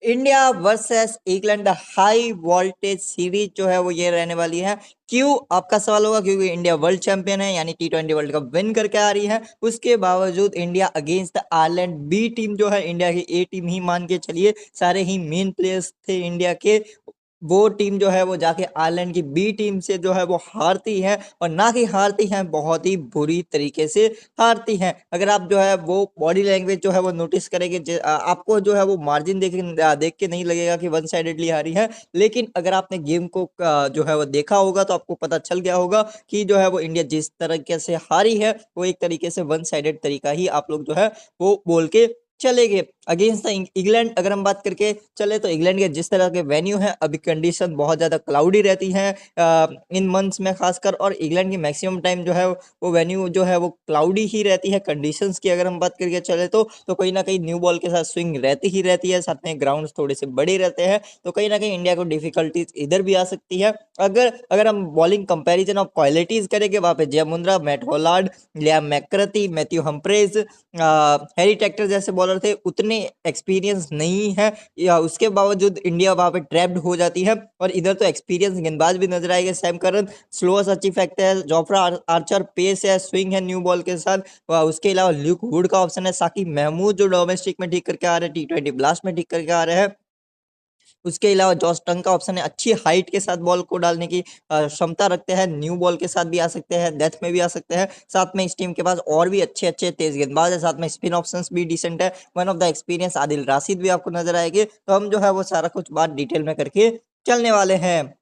India versus England the high voltage series जो है वो ये रहने वाली है। क्यों, आपका सवाल होगा। क्योंकि इंडिया वर्ल्ड चैंपियन है, यानी T20 वर्ल्ड कप विन करके आ रही है। उसके बावजूद India against the Ireland B team जो है, इंडिया की ए टीम ही मान के चलिए, सारे ही मेन प्लेयर्स थे इंडिया के। वो टीम जो है वो जाके आयरलैंड की बी टीम से जो है वो हारती है, और ना कि हारती है, बहुत ही बुरी तरीके से हारती है। अगर आप जो है वो बॉडी लैंग्वेज जो है वो नोटिस करेंगे, आपको जो है वो मार्जिन देख के नहीं लगेगा कि वन साइडेडली हारी है। लेकिन अगर आपने गेम को जो है वो देखा होगा तो आपको पता चल गया होगा कि जो है वो इंडिया जिस तरीके से हारी है वो एक तरीके से वन साइडेड तरीका ही आप लोग जो है वो बोल के चले गए। अगेंस्ट द इंग्लैंड अगर हम बात करके चले तो इंग्लैंड के जिस तरह के वेन्यू है, अभी कंडीशन बहुत ज़्यादा क्लाउडी रहती है इन मंथ्स में खासकर, और इंग्लैंड की मैक्सिमम टाइम जो है वो वेन्यू जो है वो क्लाउडी ही रहती है। कंडीशंस की अगर हम बात करके चले तो कहीं ना कहीं न्यू बॉल के साथ स्विंग रहती है, साथ में ग्राउंड थोड़े से बड़े रहते हैं, तो कहीं ना कहीं इंडिया को डिफिकल्टीज इधर भी आ सकती है। अगर अगर हम बॉलिंग कंपैरिजन ऑफ क्वालिटीज करेंगे, वहाँ पे Jay Mundra, Matt Hollard, Liam McCarthy, Matthew Humphreys, Harry Tector जैसे बॉलर थे, उतने एक्सपीरियंस नहीं है, या उसके बावजूद इंडिया वहां पे ट्रैप्ड हो जाती है। और इधर तो एक्सपीरियंस गेंदबाज भी नजर आएंगे, सैम करन स्लोअर अच्छी फैक्ट है, जोफ्रा आर्चर पेस है, स्विंग है न्यू बॉल के साथ। उसके अलावा ल्यूक वुड का ऑप्शन है, साकिब महमूद जो डोमेस्टिक में ठीक करके आ रहे हैं, T20 ब्लास्ट में ठीक करके आ रहे हैं। उसके अलावा जॉस टंग का ऑप्शन है, अच्छी हाइट के साथ बॉल को डालने की क्षमता रखते हैं, न्यू बॉल के साथ भी आ सकते हैं, डेथ में भी आ सकते हैं। साथ में इस टीम के पास और भी अच्छे अच्छे तेज गेंदबाज है, साथ में स्पिन ऑप्शंस भी डिसेंट है। One of the experience Adil Rashid भी आपको नजर आएंगे। तो हम जो है वो सारा कुछ बात डिटेल में करके चलने वाले हैं।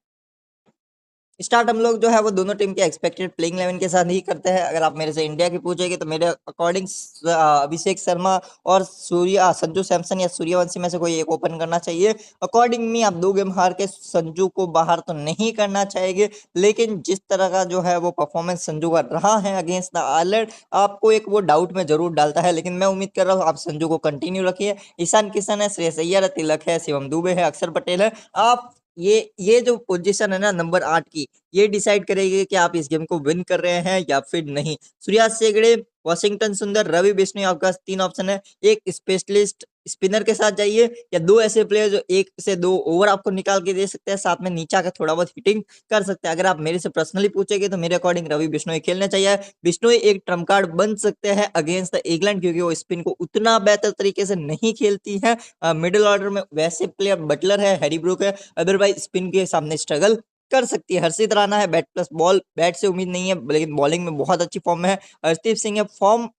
स्टार्ट हम लोग जो है वो दोनों टीम के एक्सपेक्टेड प्लेइंग 11 के साथ ही करते हैं। अगर आप मेरे से इंडिया की पूछेंगे तो मेरे अकॉर्डिंग अभिषेक शर्मा और संजू सैमसन या सूर्यवंशी में से कोई एक ओपन करना चाहिए। अकॉर्डिंग मी आप 2 गेम हार के संजू को बाहर तो नहीं करना चाहिए, लेकिन जिस तरह का जो है वो परफॉर्मेंस संजू का रहा है अगेंस्ट द आयरलैंड, आपको एक वो डाउट में जरूर डालता है। लेकिन मैं उम्मीद कर रहा हूँ आप संजू को कंटिन्यू रखिए। ईशान किशन है, श्रेयस अय्यर है, तिलक है, शिवम दुबे है, अक्षर पटेल है। आप ये जो पोजीशन है ना नंबर 8 की, ये डिसाइड करेगी कि आप इस गेम को विन कर रहे हैं या फिर नहीं। सूर्याज सेगड़े, वॉशिंगटन सुंदर, रवि बिश्नोई, आपके पास 3 ऑप्शन है। एक स्पेशलिस्ट स्पिनर के साथ जाइए, या 2 ऐसे प्लेयर जो 1 से 2 ओवर आपको निकाल के दे सकते हैं, साथ में नीचे आकर थोड़ा बहुत हिटिंग कर सकते हैं। अगर आप मेरे से पर्सनली पूछेंगे तो मेरे अकॉर्डिंग रवि बिश्नोई खेलना चाहिए। बिश्नोई एक ट्रम्प कार्ड बन सकते हैं अगेंस्ट द इंग्लैंड, क्योंकि वो स्पिन को उतना बेहतर तरीके से नहीं खेलती है। मिडिल ऑर्डर में वैसे प्लेयर बटलर है, हैरी ब्रूक है, अदरवाइज स्पिन के सामने स्ट्रगल कर सकती है। हर्षित राणा है, बैट प्लस बॉल, बैट से उम्मीद नहीं है लेकिन बॉलिंग में बहुत अच्छी फॉर्म में है। हरदीप सिंह है, फॉर्म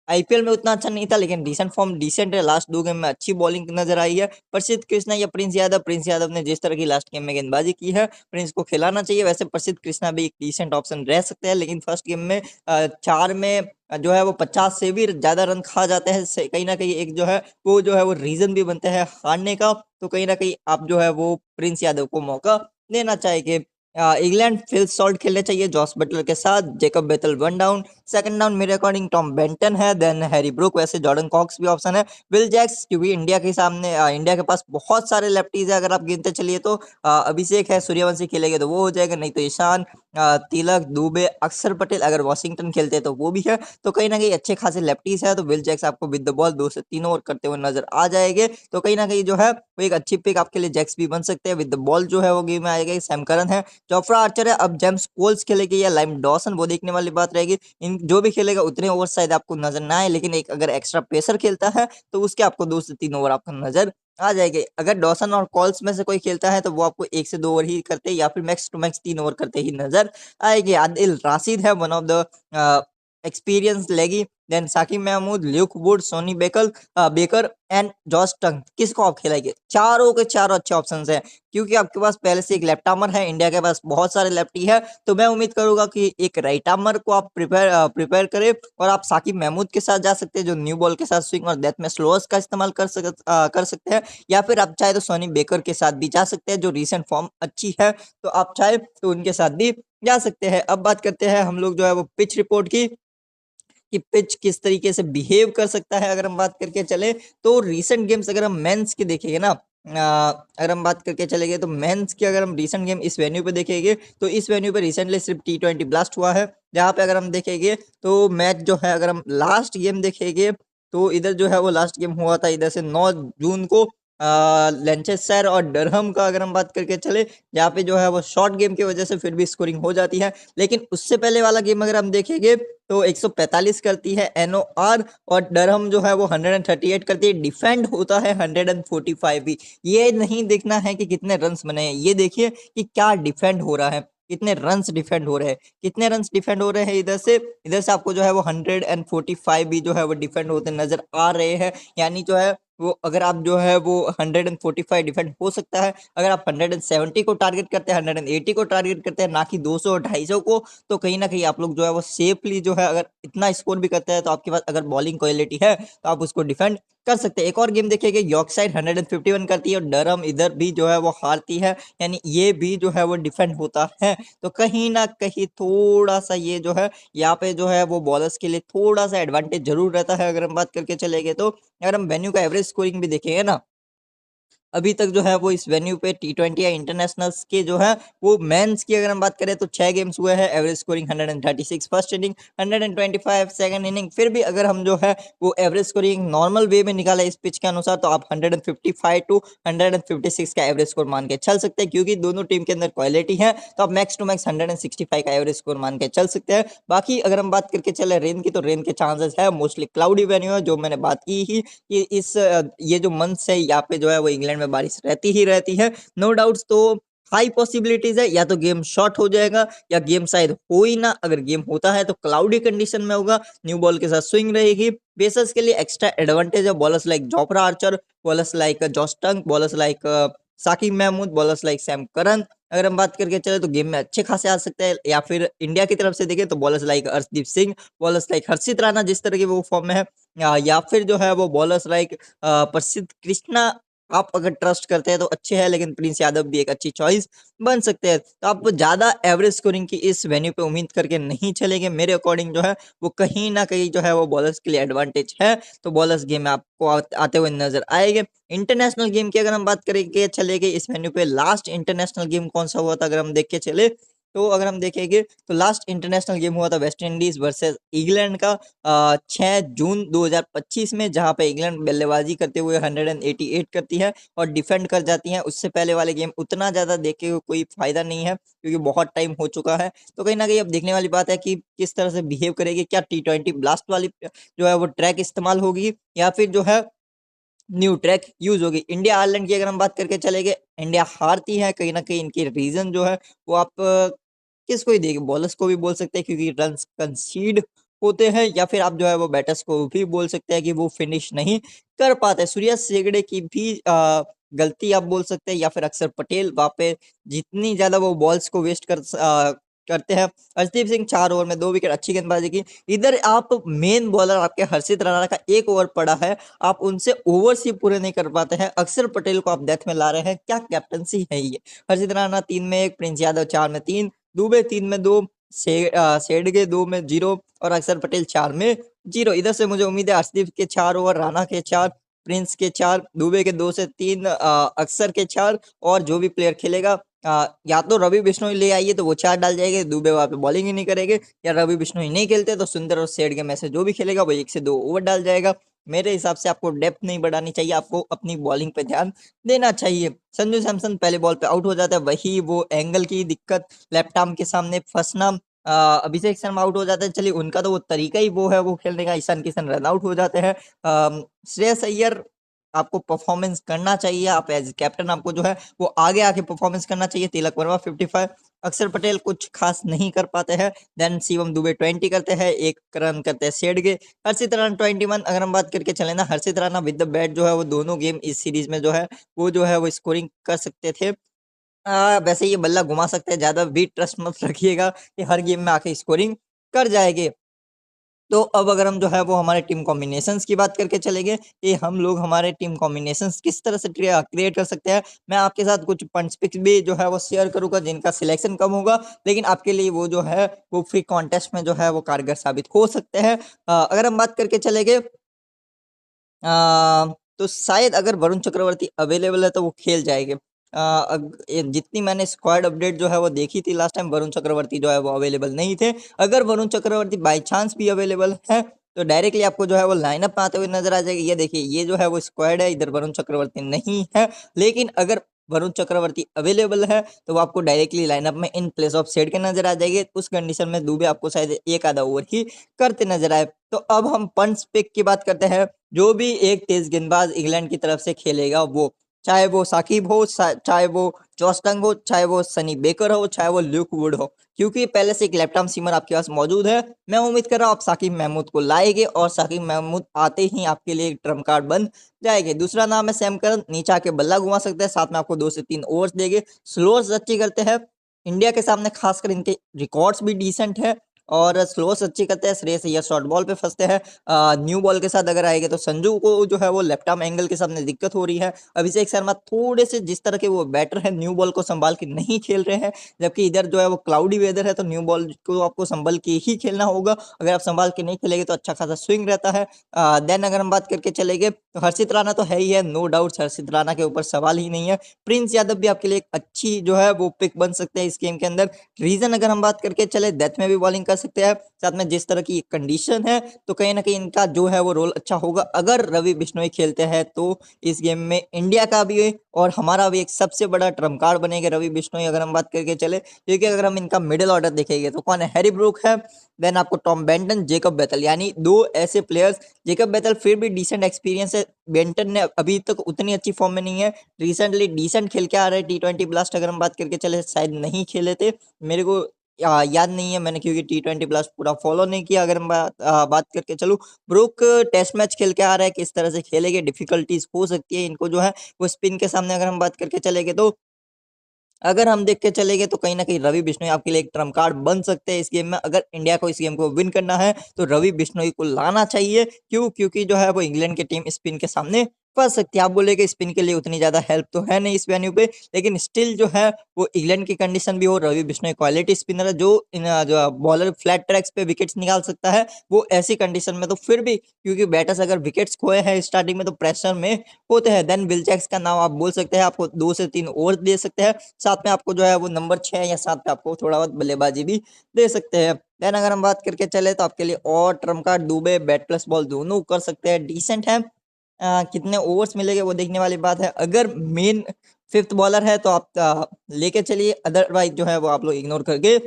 आईपीएल में उतना अच्छा नहीं था लेकिन डिसेंट फॉर्म डिसेंट है, लास्ट 2 गेम में अच्छी बॉलिंग नजर आई है। प्रसिद्ध कृष्णा या प्रिंस यादव ने जिस तरह की लास्ट गेम में गेंदबाजी की है, प्रिंस को खिलाना चाहिए। वैसे प्रसिद्ध कृष्णा भी एक डिसेंट ऑप्शन रह सकते हैं, लेकिन फर्स्ट गेम में 4 में जो है वो 50 से भी ज्यादा रन खा जाते हैं, कहीं ना कहीं एक जो है वो रीजन भी बनते हैं हारने का। तो कहीं ना कहीं आप जो है वो प्रिंस यादव को मौका देना चाहिए। इंग्लैंड फिल सॉल्ट खेलने चाहिए जॉस बटलर के साथ, जेकब बेथल 1 डाउन, सेकंड डाउन मेरे अकॉर्डिंग टॉम बेंटन है, देन हैरी ब्रूक, वैसे जॉर्डन कॉक्स भी ऑप्शन है। विल जैक्स, क्योंकि इंडिया के सामने इंडिया के पास बहुत सारे लेफ्टीज है, अगर आप गिनते चलिए तो अभिषेक है, सूर्यवंशी खेलेंगे तो वो हो जाएगा, नहीं तो ईशान, तिलक, दुबे, अक्षर पटेल, अगर वॉशिंगटन खेलते हैं तो वो भी है। तो कहीं ना कहीं अच्छे खासे लेफ्टीज है, तो विल जैक्स आपको विद द बॉल 2 से 3 ओवर करते हुए नजर आ जाएंगे। तो कहीं ना कहीं जो है वो एक अच्छी पिक आपके लिए जैक्स भी बन सकते हैं। विद द बॉल जो है वो गेम में आएगा। सैम करन है, जोफ्रा आर्चर है, अब जेम्स कोल्स खेलेगी या लाइम डॉसन, वो देखने वाली बात रहेगी। इन जो भी खेलेगा उतने ओवर शायद आपको नजर ना आए, लेकिन एक अगर एक्स्ट्रा पेसर खेलता है तो उसके आपको 2 से 3 ओवर आपको नजर आ जाएंगे। अगर डॉसन और कॉल्स में से कोई खेलता है तो वो आपको 1 से 2 ओवर ही करते, या फिर मैक्स टू मैक्स 3 ओवर करते ही नजर आएंगे। आदिल राशिद है, वन ऑफ द एक्सपीरियंस लेगी। Then Saqib Mahmood, Luke Wood, Sonny Baker and Josh Tongue, किसको आप खिलाएंगे? चारों के चारों अच्छे ऑप्शंस हैं, क्योंकि आपके पास पहले से एक लेफ्ट आर्मर है, इंडिया के पास बहुत सारे लेफ्टी है। तो मैं उम्मीद करूंगा कि एक राइट आर्मर को आप प्रिपेयर करें, और आप साकिब महमूद के साथ जा सकते हैं जो न्यू बॉल के साथ स्विंग और डेथ में स्लोअर्स का इस्तेमाल कर सकते हैं। या फिर आप चाहे तो सोनी बेकर के साथ भी जा सकते हैं जो रिसेंट फॉर्म अच्छी है, तो आप चाहे तो उनके साथ भी जा सकते हैं। अब बात करते हैं हम लोग जो है वो पिच रिपोर्ट की, कि पिच किस तरीके से बिहेव कर सकता है। अगर हम बात करके चले तो रिसेंट गेम्स अगर हम मेंस की देखेंगे ना, अगर हम बात करके चलेंगे तो मेंस की अगर हम रिसेंट गेम इस वेन्यू पे देखेंगे तो इस वेन्यू पे रिसेंटली सिर्फ T20 ब्लास्ट हुआ है, जहाँ पे अगर हम देखेंगे तो मैच जो है, अगर हम लास्ट गेम देखेंगे तो इधर जो है वो लास्ट गेम हुआ था इधर से 9 जून को, लेंचेस्टर और डरहम का अगर हम बात करके चले, जहाँ पे जो है वो शॉर्ट गेम की वजह से फिर भी स्कोरिंग हो जाती है। लेकिन उससे पहले वाला गेम अगर हम देखेंगे तो 145 करती है एनओआर, और डरहम जो है वो 138 करती है। डिफेंड होता है 145 भी। ये नहीं देखना है कि कितने रन्स बने हैं, ये देखिए कि क्या डिफेंड हो रहा है, कितने रन्स डिफेंड हो रहे हैं, कितने रन्स डिफेंड हो रहे हैं। इधर से आपको जो है वो 145 भी जो है वो डिफेंड होते नजर आ रहे हैं। यानी जो है वो अगर आप जो है वो 145 डिफेंड हो सकता है। अगर आप 170 को टारगेट करते हैं, 180 को टारगेट करते हैं, ना कि 200 और 250 को, तो कहीं ना कहीं आप लोग जो है वो सेफली जो है अगर इतना स्कोर भी करते हैं तो आपके पास अगर बॉलिंग क्वालिटी है तो आप उसको डिफेंड कर सकते हैं। एक और गेम देखिए, यॉर्कशायर 151 करती है और डरहम इधर भी जो है वो हारती है, यानी ये भी जो है वो डिफेंड होता है। तो कहीं ना कहीं थोड़ा सा ये जो है यहाँ पे जो है वो बॉलर्स के लिए थोड़ा सा एडवांटेज जरूर रहता है। अगर हम बात करके चले गए तो अगर हम वेन्यू का एवरेज स्कोरिंग भी देखेंगे ना, अभी तक जो है वो इस वेन्यू पे T20 या इंटरनेशनल्स के जो है वो मेंस की अगर हम बात करें तो 6 गेम्स हुए हैं। Average scoring 136 first inning, 125 second inning. फिर भी अगर हम जो है वो एवरेज स्कोरिंग नॉर्मल वे में निकाला इस पिच के अनुसार, तो आप 155 टू 156 का एवरेज स्कोर मान के चल सकते हैं। क्योंकि दोनों टीम के अंदर क्वालिटी है, तो आप मैक्स टू मैक्स 165 का एवरेज स्कोर मान के चल सकते हैं। बाकी अगर हम बात करके चले रेन की, तो रेन के चांसेस है मोस्टली क्लाउडी वेन्यू है, जो मैंने बात की ही कि ये जो मंथ्स है यहाँ पे जो है वो इंग्लैंड में बारिश रहती ही रहती है। नो डाउट्स, तो हाई पॉसिबिलिटीज है या तो गेम शॉर्ट हो जाएगा या गेम शायद हो ही ना। अगर गेम होता है तो क्लाउडी कंडीशन में होगा, न्यू बॉल के साथ स्विंग रहेगी। पेसर्स के लिए एक्स्ट्रा एडवांटेज है, bowlers like Jofra Archer, bowlers like Josh Tongue, bowlers like Saqib Mahmood, bowlers like Sam Curran. अगर हम बात करके चले तो गेम में अच्छे खासे आ सकते हैं। या फिर इंडिया की तरफ से देखें तो bowlers like Arshdeep Singh, bowlers like Harshit Rana जिस तरह की वो फॉर्म में है, या फिर जो है वो बॉलर्स लाइक प्रसिद्ध कृष्णा, आप अगर ट्रस्ट करते हैं तो अच्छे हैं। लेकिन प्रिंस यादव भी एक अच्छी चॉइस बन सकते हैं। तो आप ज्यादा एवरेज स्कोरिंग की इस वेन्यू पे उम्मीद करके नहीं चलेंगे। मेरे अकॉर्डिंग जो है वो कहीं ना कहीं जो है वो बॉलर्स के लिए एडवांटेज है, तो बॉलर्स गेम में आपको आते हुए नजर आएंगे। इंटरनेशनल गेम की अगर हम बात करेंगे चले गए इस वेन्यू पे, लास्ट इंटरनेशनल गेम कौन सा हुआ था अगर हम देख के चले, तो अगर हम देखेंगे तो लास्ट इंटरनेशनल गेम हुआ था वेस्ट इंडीज वर्सेस इंग्लैंड का 6 जून 2025 में, जहां पे इंग्लैंड बल्लेबाजी करते हुए 188 करती है और डिफेंड कर जाती है। उससे पहले वाले गेम उतना ज्यादा देखे कोई फायदा नहीं है, क्योंकि बहुत टाइम हो चुका है। तो कहीं ना कहीं अब देखने वाली बात है कि किस तरह से बिहेव करेगी, क्या T20 ब्लास्ट वाली जो है वो ट्रैक इस्तेमाल होगी या फिर जो है न्यू ट्रैक यूज होगी। इंडिया आयरलैंड की अगर हम बात करके चलेंगे, इंडिया हारती है। कहीं ना कहीं इनकी रीजन जो है वो आप किसको ही देखिए, बॉलर्स को भी बोल सकते हैं क्योंकि रन कंसीड होते हैं, या फिर आप जो है वो बैटर्स को भी बोल सकते हैं कि वो फिनिश नहीं कर पाते। सूर्या सेगड़े की भी गलती आप बोल सकते हैं, या फिर अक्षर पटेल वहां पे जितनी ज्यादा वो बॉल्स को वेस्ट करते हैं। अर्शदीप सिंह 4 ओवर में 2 विकेट, अच्छी गेंदबाजी की। इधर आप मेन बॉलर आपके हर्षित राणा का 1 ओवर पड़ा है, आप उनसे ओवर्स ही पूरे नहीं कर पाते हैं। अक्षर पटेल को आप डेथ में ला रहे हैं, क्या कैप्टनसी है ये। हर्षित राणा 3 में 1, प्रिंस यादव 4 में 3, दुबे 3 में 2, शेडगे 2 में 0 और अक्षर पटेल 4 में 0। इधर से मुझे उम्मीद है अर्शदीप के 4 ओवर, राणा के 4, प्रिंस के 4, दुबे के 2 से 3, अक्षर के 4, और जो भी प्लेयर खेलेगा या तो रवि बिश्नोई ले आइए तो वो 4 डाल जाएंगे, दुबे वहां पे बॉलिंग ही नहीं करेंगे, या रवि बिश्नोई नहीं खेलते तो सुंदर और शेडगे में से जो भी खेलेगा वो 1 से 2 ओवर डाल जाएगा। मेरे हिसाब से आपको डेप्थ नहीं बढ़ानी चाहिए, आपको अपनी बॉलिंग पे ध्यान देना चाहिए। संजू सैमसन पहले बॉल पे आउट हो जाता है, वही वो एंगल की दिक्कत, लेफ्ट आर्म के सामने फंसना। अभिषेक शर्मा आउट हो जाते हैं, चलिए उनका तो वो तरीका ही वो है वो खेलने का। ईशान किशन रन आउट हो जाते हैं। श्रेयस अय्यर, आपको परफॉर्मेंस करना चाहिए, आप एज कैप्टन आपको जो है वो आगे आके परफॉर्मेंस करना चाहिए। तिलक वर्मा 55, अक्षर पटेल कुछ खास नहीं कर पाते हैं। देन शिवम दुबे 20 करते हैं, 1 रन करते हैं शेडगे। हर्षित राणा 21। अगर हम बात करके चले ना, हर्षित राणा विद द बैट जो है वो दोनों गेम इस सीरीज में जो है वो स्कोरिंग कर सकते थे। वैसे ये बल्ला घुमा सकते हैं, ज्यादा भी ट्रस्ट मत रखिएगा कि हर गेम में आके स्कोरिंग कर जाएंगे। तो अब अगर हम जो है वो हमारे टीम कॉम्बिनेशंस की बात करके चलेंगे कि हम लोग हमारे टीम कॉम्बिनेशंस किस तरह से क्रिएट कर सकते हैं, मैं आपके साथ कुछ पंच पिक्स भी जो है वो शेयर करूंगा जिनका सिलेक्शन कम होगा, लेकिन आपके लिए वो जो है वो फ्री कॉन्टेस्ट में जो है वो कारगर साबित हो सकते हैं। अगर हम बात करके चलेंगे तो शायद अगर वरुण चक्रवर्ती अवेलेबल है तो वो खेल जाएंगे। जितनी मैंने स्क्वाड अपडेट जो है वो देखी थी लास्ट टाइम, वरुण चक्रवर्ती जो है वो अवेलेबल नहीं थे। अगर वरुण चक्रवर्ती बाय चांस भी अवेलेबल है तो डायरेक्टली आपको जो है वो लाइनअप में आते हुए नजर आ जाएगा। ये देखिए, ये जो है वो स्क्वाड है, इधर वरुण चक्रवर्ती नहीं है, लेकिन अगर वरुण चक्रवर्ती अवेलेबल है तो वो आपको डायरेक्टली लाइनअप में इन प्लेस ऑफ सेड के नजर आ जाएंगे। उस कंडीशन में दुबे आपको शायद एक आधा ओवर ही करते नजर आए। तो अब हम पंच पिक की बात करते हैं। जो भी एक तेज गेंदबाज इंग्लैंड की तरफ से खेलेगा, वो चाहे वो साकिब हो, चाहे वो जोस्टंग हो, चाहे वो सनी बेकर हो, चाहे वो ल्यूक वुड हो, क्योंकि पहले से एक लेफ्ट आर्म सीमर आपके पास मौजूद है। मैं उम्मीद कर रहा हूँ आप साकिब महमूद को लाएंगे और साकिब महमूद आते ही आपके लिए एक ट्रम्प कार्ड बन जाएंगे। दूसरा नाम है सैम करन, नीचे आके बल्ला घुमा सकते हैं, साथ में आपको 2 से 3 ओवर्स देंगे, स्लोअर्स अच्छी करते हैं। इंडिया के सामने खासकर इनके रिकॉर्ड्स भी डिसेंट है और स्लोअर्स अच्छी करते हैं। श्रेयस अय्यर शॉर्ट बॉल पे फंसते हैं। न्यू बॉल के साथ अगर आएंगे तो संजू को जो है वो लेफ्ट आर्म एंगल के सामने दिक्कत हो रही है। अभिषेक शर्मा थोड़े से जिस तरह के वो बैटर है, न्यू बॉल को संभाल के नहीं खेल रहे हैं, जबकि इधर जो है वो क्लाउडी वेदर है, तो न्यू बॉल को आपको संभल के ही खेलना होगा। अगर आप संभाल के नहीं खेलेंगे तो अच्छा खासा स्विंग रहता है। देन अगर हम बात करके चलेंगे तो हर्षित राणा तो है ही है, नो डाउट हर्षित राणा के ऊपर सवाल ही नहीं है। प्रिंस यादव भी आपके लिए एक अच्छी जो है वो पिक बन सकते हैं इस गेम के अंदर। रीजन अगर हम बात करके चले, डेथ में भी बॉलिंग कर सकते हैं, साथ में जिस तरह की कंडीशन है तो कहीं ना कहीं इनका जो है वो रोल अच्छा होगा। अगर रवि बिश्नोई खेलते हैं तो इस गेम में इंडिया का भी और हमारा भी एक सबसे बड़ा ट्रम्प कार्ड बनेगा रवि बिश्नोई। अगर हम बात करके चले, क्योंकि अगर हम इनका मिडिल ऑर्डर देखेंगे तो कौन है, हैरी ब्रूक है, देन आपको टॉम बेंटन, जेकब बेथल, यानी 2 ऐसे प्लेयर्स। जेकब बेथल फिर भी डिसेंट एक्सपीरियंस है, बेंटन ने अभी तक उतनी अच्छी फॉर्म में नहीं है, रिसेंटली डिसेंट खेल के आ रहे हैं। T20 ब्लास्ट अगर हम बात करके चले, शायद नहीं खेले थे, मेरे को याद नहीं है, मैंने क्योंकि T20 ब्लास्ट पूरा फॉलो नहीं किया। अगर हम बात करके चलूँ, ब्रुक टेस्ट मैच खेल के आ रहा है, किस तरह से खेलेंगे, डिफिकल्टीज हो सकती है इनको जो है वो स्पिन के सामने। अगर हम बात करके चलेंगे तो अगर हम देख के चलेंगे तो कहीं ना कहीं रवि बिश्नोई आपके लिए एक ट्रम्प कार्ड बन सकते हैं इस गेम में। अगर इंडिया को इस गेम को विन करना है तो रवि बिश्नोई को लाना चाहिए। क्यों? क्योंकि जो है वो इंग्लैंड की टीम स्पिन के सामने फंस सकती है। आप बोलेगे स्पिन के लिए उतनी ज्यादा हेल्प तो है नहीं इस वेन्यू पे, लेकिन स्टिल जो है वो इंग्लैंड की कंडीशन भी हो, रवि बिश्नोई क्वालिटी स्पिनर है जो जो बॉलर फ्लैट ट्रैक्स पे विकेट्स निकाल सकता है। वो ऐसी कंडीशन में तो फिर भी, क्योंकि बैटर्स अगर विकेट्स खोए हैं स्टार्टिंग में तो प्रेशर में होते हैं, देन विल जैक्स का नाम आप बोल सकते हैं, आपको 2 से 3 ओवर दे सकते हैं, साथ में आपको जो है वो नंबर 6 या 7 पे आपको थोड़ा बहुत बल्लेबाजी भी दे सकते हैं। देन अगर हम बात करके चले तो आपके लिए और Trump card Dubey bat plus ball दोनों कर सकते हैं, डिसेंट है। कितने ओवर्स मिलेंगे वो देखने वाली बात है। अगर मेन फिफ्थ बॉलर है तो आप लेके चलिए, अदरवाइज जो है वो आप लोग इग्नोर करके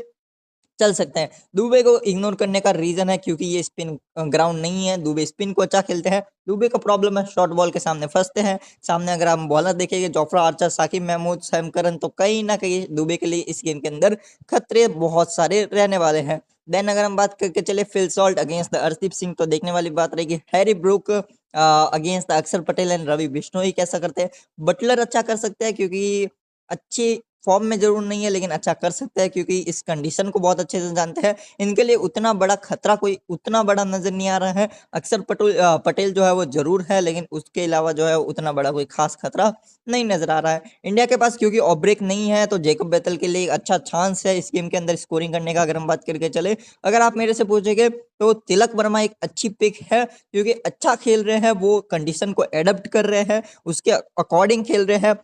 चल सकते हैं। दुबे को इग्नोर करने का रीजन है क्योंकि ये स्पिन ग्राउंड नहीं है, दुबे स्पिन को अच्छा खेलते हैं। दुबे का प्रॉब्लम है शॉर्ट बॉल के सामने फंसते हैं। सामने अगर हम बॉलर देखेंगे, Jofra Archer, Saqib Mahmood, Sam Curran, तो कहीं ना कहीं दुबे के लिए इस गेम के अंदर खतरे बहुत सारे रहने वाले हैं। देन अगर हम बात करके चले Phil Salt against the Arshdeep Singh, तो देखने वाली बात रहेगी। हैरी ब्रूक अगेंस्ट द अक्षर पटेल एंड रवि बिश्नोई कैसा करते हैं। बटलर अच्छा कर सकते हैं क्योंकि अच्छी फॉर्म में जरूर नहीं है, लेकिन अच्छा कर सकता है क्योंकि इस कंडीशन को बहुत अच्छे से जानते हैं। इनके लिए उतना बड़ा खतरा कोई उतना बड़ा नजर नहीं आ रहा है। अक्षर पटेल जो है वो जरूर है, लेकिन उसके अलावा जो है उतना बड़ा कोई खास खतरा नहीं नजर आ रहा है इंडिया के पास। क्योंकि ऑफ ब्रेक नहीं है तो जेकब बेथल के लिए एक अच्छा चांस है इस गेम के अंदर स्कोरिंग करने का। अगर हम बात करके चले, अगर आप मेरे से पूछेंगे तो तिलक वर्मा एक अच्छी पिक है, क्योंकि अच्छा खेल रहे हैं, वो कंडीशन को एडप्ट कर रहे हैं, उसके अकॉर्डिंग खेल रहे हैं,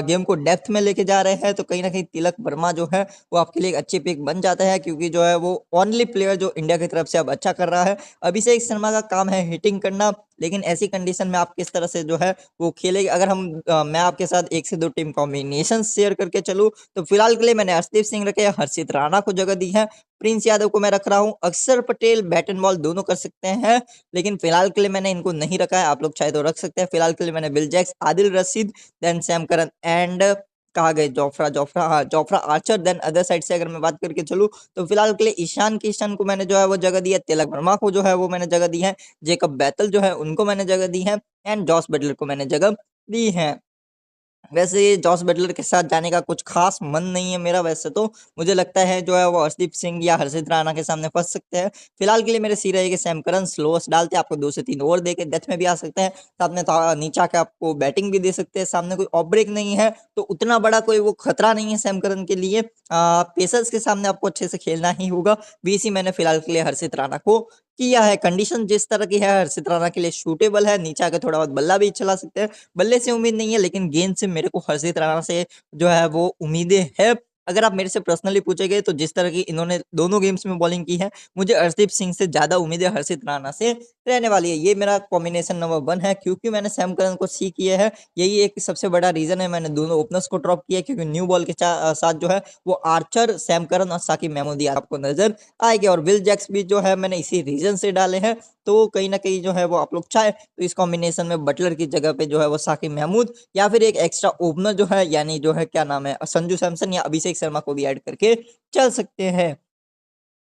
गेम को डेप्थ में लेके जा रहे हैं। तो कहीं ना कहीं तिलक वर्मा जो है वो आपके लिए एक अच्छी पिक बन जाता है, क्योंकि जो है वो ओनली प्लेयर जो इंडिया की तरफ से अब अच्छा कर रहा है। अभिषेक शर्मा का काम है हिटिंग करना, लेकिन ऐसी कंडीशन में आप किस तरह से जो है वो खेलेंगे। अगर मैं आपके साथ 1 से 2 टीम कॉम्बिनेशन शेयर करके चलूँ तो फिलहाल के लिए मैंने अर्शदीप सिंह रखे, हर्षित राणा को जगह दी है, प्रिंस यादव को मैं रख रहा हूँ, अक्षर पटेल बैट एंड बॉल दोनों कर सकते हैं, लेकिन फिलहाल के लिए मैंने इनको नहीं रखा है। आप लोग चाहे तो रख सकते हैं। फिलहाल के लिए मैंने Will Jacks, Adil Rashid, then Sam Curran and कहा गए जोफ्रा जोफ्रा हाँ Jofra Archer. Then other side से अगर मैं बात करके चलूँ तो फिलहाल के लिए ईशान किशन को मैंने जो है वो जगह दी है, तिलक वर्मा को जो है वो मैंने जगह दी है, जेकब बैतल जो है उनको मैंने जगह दी है, एंड जॉस बटलर को मैंने जगह दी है। वैसे जॉस बटलर के साथ जाने का कुछ खास मन नहीं है मेरा। वैसे तो मुझे लगता है जो है वो हर्षदीप सिंह या हर्षित राणा के सामने फंस सकते हैं। फिलहाल के लिए मेरे सी रहेगी सैम करन, स्लोअर्स डालते हैं, आपको 2 से 3 ओवर देके डेथ में भी आ सकते हैं, साथ में नीचा के आपको बैटिंग भी दे सकते हैं। सामने कोई ऑफ ब्रेक नहीं है तो उतना बड़ा कोई वो खतरा नहीं है सैम करन के लिए। पेसर्स के सामने आपको अच्छे से खेलना ही होगा। बीसी मैंने फिलहाल के लिए हर्षित राणा को किया है। कंडीशन जिस तरह की है हर्षित राणा के लिए सूटेबल है, नीचे आके थोड़ा बहुत बल्ला भी चला सकते हैं। बल्ले से उम्मीद नहीं है, लेकिन गेंद से मेरे को हर्षित राणा से जो है वो उम्मीदें है। अगर आप मेरे से पर्सनली पूछेंगे तो जिस तरह की इन्होंने दोनों गेम्स में बॉलिंग की है, मुझे अर्शदीप सिंह से ज़्यादा उम्मीदें हर्षित राणा से रहने वाली है। ये मेरा कॉम्बिनेशन नंबर 1 है, क्योंकि मैंने सैम करन को सी किया है। यही एक सबसे बड़ा रीज़न है मैंने दोनों ओपनर्स को ड्रॉप किया, क्योंकि न्यू बॉल के साथ जो है वो आर्चर, सैम करन और साकिब महमूदी आपको नजर आएंगे, और विल जैक्स भी जो है मैंने इसी रीजन से डाले हैं। तो कहीं ना कहीं जो है वो आप लोग चाहे तो इस कॉम्बिनेशन में बटलर की जगह पे जो है वो साकिब महमूद या फिर एक एक्स्ट्रा ओपनर जो है, यानी जो है क्या नाम है, संजू सैमसन या अभिषेक शर्मा को भी ऐड करके चल सकते हैं।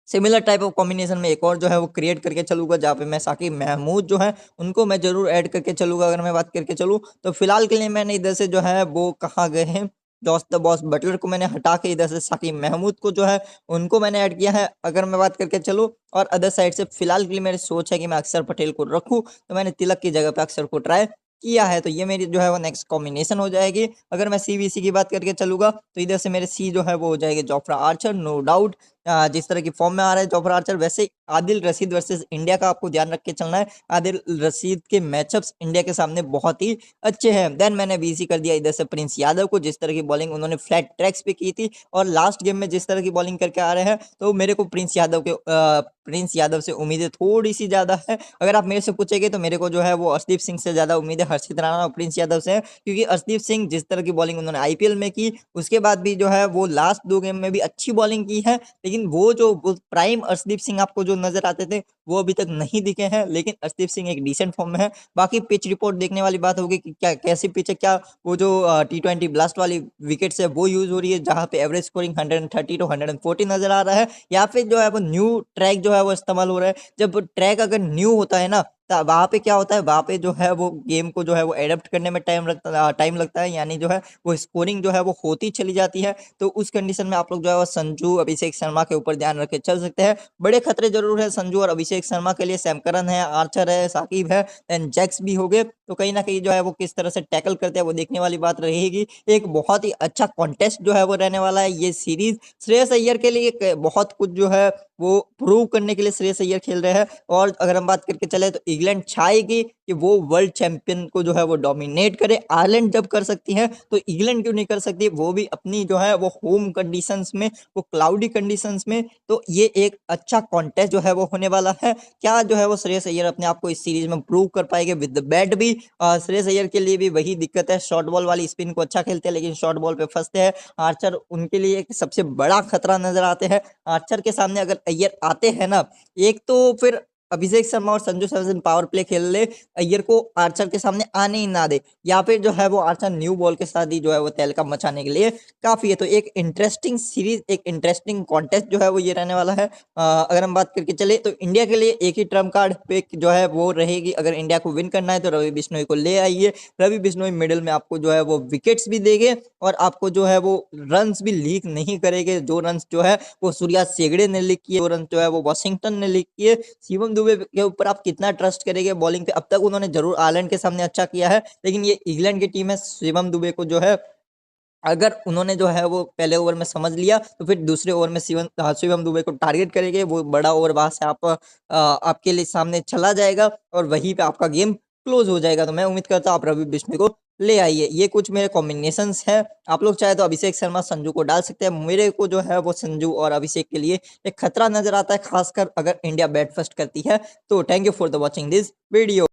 सिमिलर टाइप ऑफ कॉम्बिनेशन में एक और जो है वो क्रिएट करके चलूंगा, जहाँ पे मैं साकिब महमूद जो है उनको मैं जरूर ऐड करके चलूंगा। अगर मैं बात करके चलूँ तो फिलहाल के लिए मैंने इधर से जो है वो कहाँ गए हैं, जॉस द बॉस बटलर को मैंने हटा के इधर से साकिब महमूद को जो है उनको मैंने ऐड किया है। अगर मैं बात करके चलूँ और अदर साइड से फिलहाल के लिए मेरी सोच है कि मैं अक्षर पटेल को रखूँ, तो मैंने तिलक की जगह पे अक्षर को ट्राई किया है। तो ये मेरी जो है वो नेक्स्ट कॉम्बिनेशन हो जाएगी। अगर मैं सीवीसी की बात करके चलूंगा तो इधर से मेरे सी जो है वो हो जाएगी जोफ्रा आर्चर, नो डाउट। जिस तरह की फॉर्म में आ रहा है जोफ्रा आर्चर, वैसे आदिल रशीद वर्सेस इंडिया का आपको ध्यान रख के चलना है। आदिल रशीद के मैचअप्स इंडिया के सामने बहुत ही अच्छे हैं। देन मैंने बीसी कर दिया इधर से प्रिंस यादव को, जिस तरह की बॉलिंग उन्होंने फ्लैट ट्रैक्स पे की थी और लास्ट गेम में जिस तरह की बॉलिंग करके आ रहे हैं, तो मेरे को प्रिंस यादव से उम्मीदें थोड़ी सी ज्यादा है। अगर आप मेरे से पूछेंगे तो मेरे को जो है वो अर्शदीप सिंह से ज्यादा उम्मीदें हर्षित राणा और प्रिंस यादव से है, क्योंकि अर्शदीप सिंह जिस तरह की बॉलिंग उन्होंने आईपीएल में की, उसके बाद भी जो है वो लास्ट 2 गेम में भी अच्छी बॉलिंग की है, लेकिन वो जो प्राइम अर्शदीप सिंह आपको जो नजर आते थे वो अभी तक नहीं दिखे हैं। लेकिन अर्शदीप सिंह एक डिसेंट फॉर्म में है। बाकी पिच रिपोर्ट देखने वाली बात होगी कि क्या कैसी पिच है, क्या वो जो T20 ब्लास्ट वाली विकेट्स है वो यूज हो रही है, जहां पे एवरेज स्कोरिंग 130 टू 140 नजर आ रहा है, या फिर जो है वो न्यू ट्रैक जो है वो इस्तेमाल हो रहा है। जब ट्रैक अगर न्यू होता है ना, तो वहां पे क्या होता है, वहां पे जो है वो गेम को जो है वो एडेप्ट करने में टाइम लगता है, यानी जो है वो स्कोरिंग जो है वो होती चली जाती है। तो उस कंडीशन में आप लोग जो है वो संजू, अभिषेक शर्मा के ऊपर ध्यान रख के चल सकते हैं। बड़े खतरे जरूर है संजू और अभिषेक शर्मा के लिए, सैम करन है, आर्चर है, साकिब है, एंड जैक्स भी हो गए। तो कहीं ना कहीं जो है वो किस तरह से टैकल करते हैं वो देखने वाली बात रहेगी। एक बहुत ही अच्छा कॉन्टेस्ट जो है वो रहने वाला है ये सीरीज। श्रेयस अय्यर के लिए एक बहुत कुछ जो है वो प्रूव करने के लिए श्रेयस अय्यर खेल रहे हैं। और अगर हम बात करके चले तो इंग्लैंड चाहेगी कि वो वर्ल्ड चैंपियन को जो है वो डोमिनेट करे। आयरलैंड जब कर सकती है तो इंग्लैंड क्यों नहीं कर सकती, वो भी अपनी जो है वो होम कंडीशंस में, वो क्लाउडी कंडीशंस में। तो ये एक अच्छा कॉन्टेस्ट जो है वो होने वाला है। क्या जो है वो श्रेयस अय्यर अपने आप को इस सीरीज में प्रूव कर पाएंगे विद द बैट भी। श्रेयस अय्यर के लिए भी वही दिक्कत है, शॉर्ट बॉल वाली स्पिन को अच्छा खेलते हैं लेकिन शॉर्ट बॉल पे फंसते हैं। आर्चर उनके लिए एक सबसे बड़ा खतरा नजर आते हैं। आर्चर के सामने अगर अय्यर आते हैं ना, एक तो फिर अभिषेक शर्मा और संजू सैमसन पावर प्ले खेल ले, अय्यर को आर्चर के सामने आने ही ना दे, या फिर जो है वो आर्चर न्यू बॉल के साथ ही जो है वो तहलका मचाने के लिए काफी है। तो एक इंटरेस्टिंग सीरीज, एक इंटरेस्टिंग कॉन्टेस्ट जो है वो ये रहने वाला है। अगर हम बात करके चले तो इंडिया के लिए एक ही ट्रम्प कार्ड पे जो है वो रहेगी। अगर इंडिया को विन करना है तो रवि बिश्नोई को ले आइए। रवि बिश्नोई मिडिल में आपको जो है वो विकेट्स भी देंगे और आपको जो है वो रन्स भी लीक नहीं करेंगे। जो रन्स जो है वो सूर्या सेगड़े ने लीक किए, वो रन जो है वो वॉशिंगटन ने लीक किए। शिवम दुबे के ऊपर आप कितना ट्रस्ट करेंगे बॉलिंग पे? अब तक उन्होंने जरूर आयरलैंड के सामने अच्छा किया है, लेकिन ये इंग्लैंड की टीम है। शिवम दुबे को जो है अगर उन्होंने जो है वो पहले ओवर में समझ लिया तो फिर दूसरे ओवर में शिवम दुबे को टारगेट करेंगे। वो बड़ा ओवर वहां से आपके लिए सामने चला जाएगा और वहीं पे आपका गेम क्लोज हो जाएगा। तो मैं उम्मीद करता हूँ आप रवि बिश्नोई को ले आइए। ये कुछ मेरे कॉम्बिनेशंस हैं। आप लोग चाहे तो अभिषेक शर्मा, संजू को डाल सकते हैं। मेरे को जो है वो संजू और अभिषेक के लिए एक खतरा नजर आता है, खासकर अगर इंडिया बैट फर्स्ट करती है। तो thank you for the watching this video.